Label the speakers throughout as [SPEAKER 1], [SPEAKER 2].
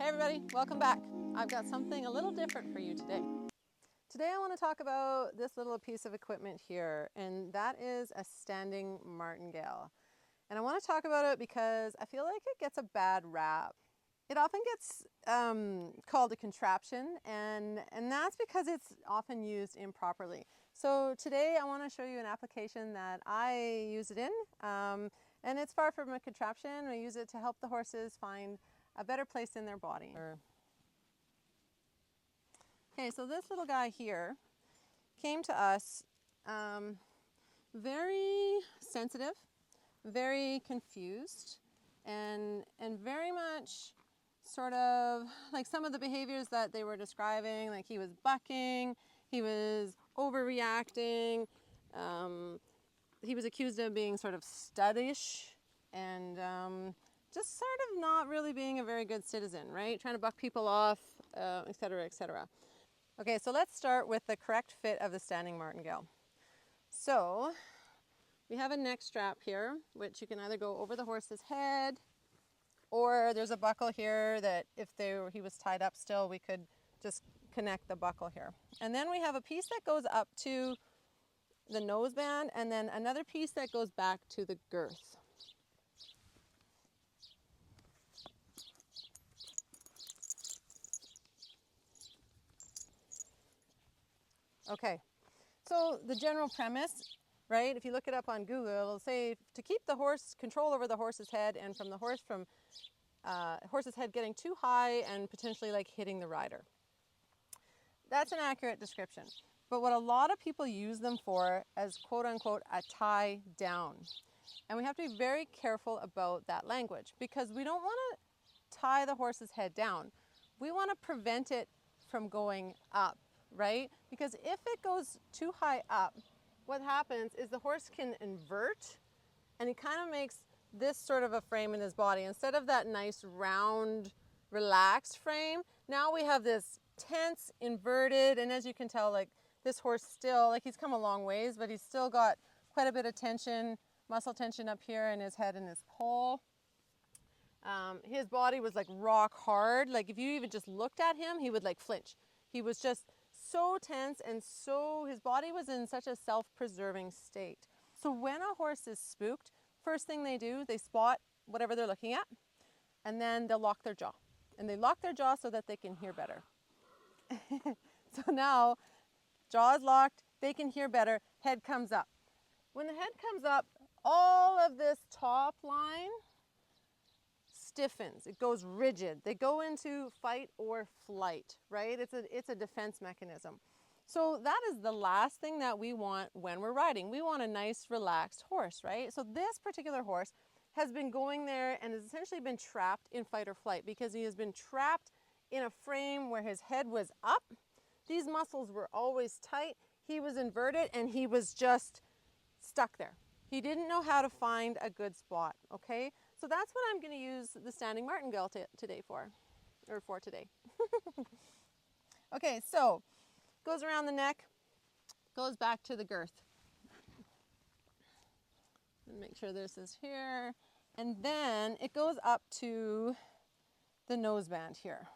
[SPEAKER 1] Hey everybody, welcome back. I've got something a little different for you today. Today I want to talk about this little piece of equipment here, and that is a standing martingale. And I want to talk about it because I feel like it gets a bad rap. It often gets called a contraption, and that's because it's often used improperly. So today I want to show you an application that I use it in, and it's far from a contraption. I use it to help the horses find a better place in their body. Okay, so this little guy here came to us very sensitive, very confused, and very much sort of like some of the behaviors that they were describing, like he was bucking, he was overreacting, he was accused of being sort of studdish, and just sort of not really being a very good citizen, right? Trying to buck people off, etc., etc. Okay, so let's start with the correct fit of the standing martingale. So we have a neck strap here, which you can either go over the horse's head, or there's a buckle here that if he was tied up still, we could just connect the buckle here. And then we have a piece that goes up to the noseband, and then another piece that goes back to the girth. Okay, so the general premise, right, if you look it up on Google, it'll say to keep the horse, control over the horse's head, and from the horse's head getting too high and potentially like hitting the rider. That's an accurate description. But what a lot of people use them for as quote unquote a tie down. And we have to be very careful about that language, because we don't want to tie the horse's head down. We want to prevent it from going up, right? Because if it goes too high up, what happens is the horse can invert, and he kind of makes this sort of a frame in his body. Instead of that nice round, relaxed frame, now we have this tense, inverted, and as you can tell, like this horse still, like he's come a long ways, but he's still got quite a bit of tension, muscle tension up here in his head and his poll. His body was like rock hard. Like if you even just looked at him, he would like flinch. He was just so tense, and so his body was in such a self-preserving state. So when a horse is spooked, first thing they do, they spot whatever they're looking at, and then they'll lock their jaw. And they lock their jaw so that they can hear better. So now, jaw is locked, they can hear better, head comes up. When the head comes up, all of this top line stiffens, it goes rigid. They go into fight or flight, right? It's a defense mechanism. So that is the last thing that we want when we're riding. We want a nice, relaxed horse, right? So this particular horse has been going there and has essentially been trapped in fight or flight, because he has been trapped in a frame where his head was up. These muscles were always tight. He was inverted, and he was just stuck there. He didn't know how to find a good spot, okay? So that's what I'm going to use the standing martingale today for today. Okay, so goes around the neck, goes back to the girth. And make sure this is here. And then it goes up to the noseband here.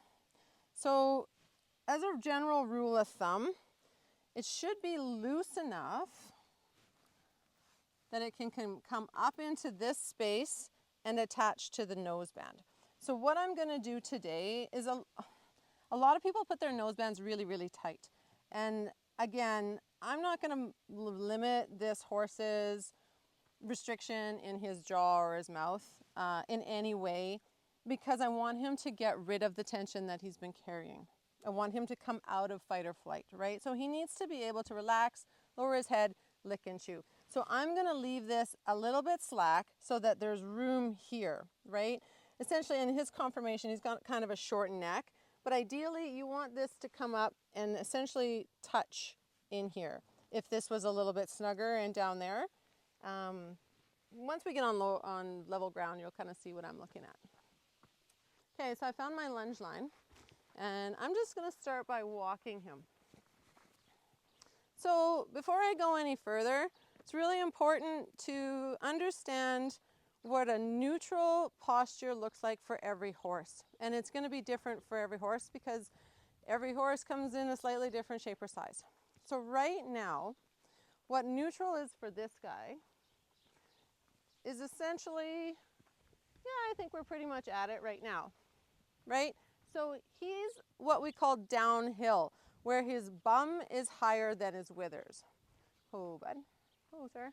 [SPEAKER 1] So as a general rule of thumb, it should be loose enough that it can come up into this space and attach to the noseband. So what I'm going to do today is a lot of people put their nosebands really, really tight. And again, I'm not going to limit this horse's restriction in his jaw or his mouth in any way, because I want him to get rid of the tension that he's been carrying. I want him to come out of fight or flight, right? So he needs to be able to relax, lower his head, lick and chew. So I'm going to leave this a little bit slack so that there's room here, right? Essentially, in his conformation, he's got kind of a short neck, but ideally you want this to come up and essentially touch in here. If this was a little bit snugger and down there, once we get on level ground, you'll kind of see what I'm looking at. Okay, so I found my lunge line, and I'm just going to start by walking him. So before I go any further, it's really important to understand what a neutral posture looks like for every horse. And it's going to be different for every horse because every horse comes in a slightly different shape or size. So right now, what neutral is for this guy is essentially, yeah, I think we're pretty much at it right now, right? So he's what we call downhill, where his bum is higher than his withers. Oh, bud. Oh, sir.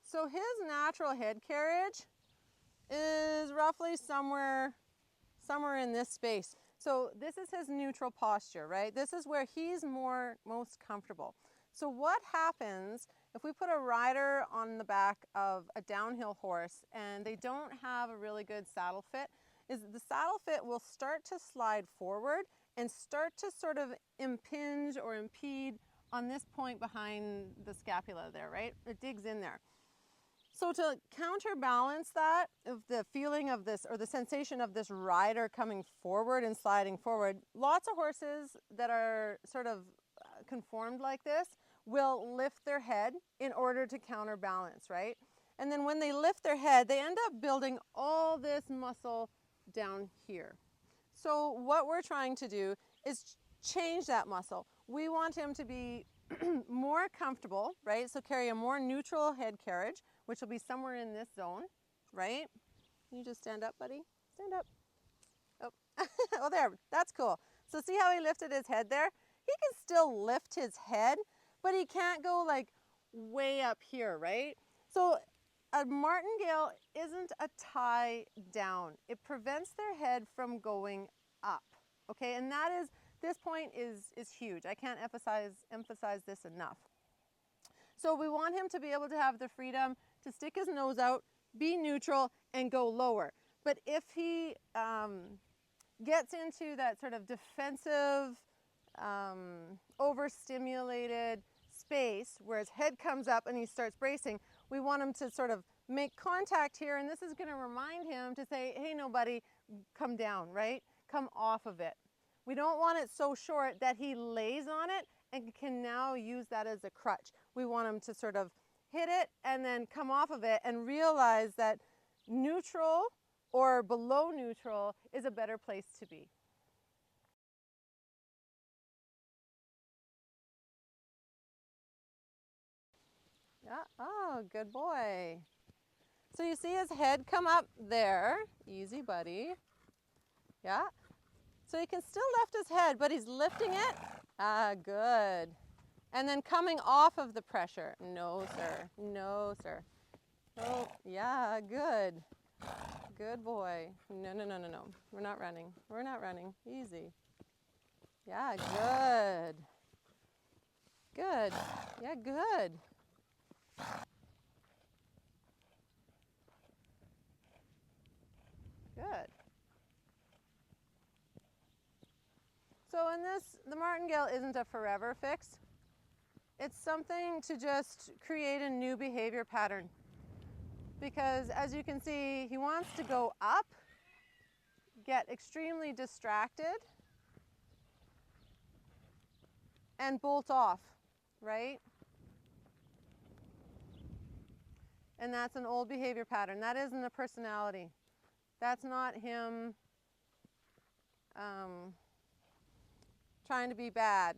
[SPEAKER 1] So his natural head carriage is roughly somewhere in this space. So this is his neutral posture, right? This is where he's most comfortable. So what happens if we put a rider on the back of a downhill horse and they don't have a really good saddle fit, is the saddle fit will start to slide forward and start to sort of impinge or impede on this point behind the scapula there, right? It digs in there. So to counterbalance that, of the feeling of this, or the sensation of this rider coming forward and sliding forward, lots of horses that are sort of conformed like this will lift their head in order to counterbalance, right? And then when they lift their head, they end up building all this muscle down here. So what we're trying to do is change that muscle. We want him to be more comfortable, right? So carry a more neutral head carriage, which will be somewhere in this zone, right? Can you just stand up, buddy? Stand up. Oh, oh, there, that's cool. So see how he lifted his head there? He can still lift his head, but he can't go like way up here, right? So a martingale isn't a tie down. It prevents their head from going up, okay? And that is, this point is huge. I can't emphasize this enough. So we want him to be able to have the freedom to stick his nose out, be neutral, and go lower. But if he gets into that sort of defensive, overstimulated space where his head comes up and he starts bracing, we want him to sort of make contact here, and this is going to remind him to say, hey, no, buddy, come down, right? Come off of it. We don't want it so short that he lays on it and can now use that as a crutch. We want him to sort of hit it and then come off of it and realize that neutral or below neutral is a better place to be. Yeah, oh, good boy. So you see his head come up there. Easy, buddy. Yeah. So he can still lift his head, but he's lifting it. Ah, good. And then coming off of the pressure. No, sir. No, sir. Oh, yeah, good. Good boy. No, no, no, no, no. We're not running. We're not running. Easy. Yeah, good. Good. Yeah, good. Good. So in this, the martingale isn't a forever fix. It's something to just create a new behavior pattern. Because as you can see, he wants to go up, get extremely distracted, and bolt off, right? And that's an old behavior pattern. That isn't a personality. That's not him trying to be bad.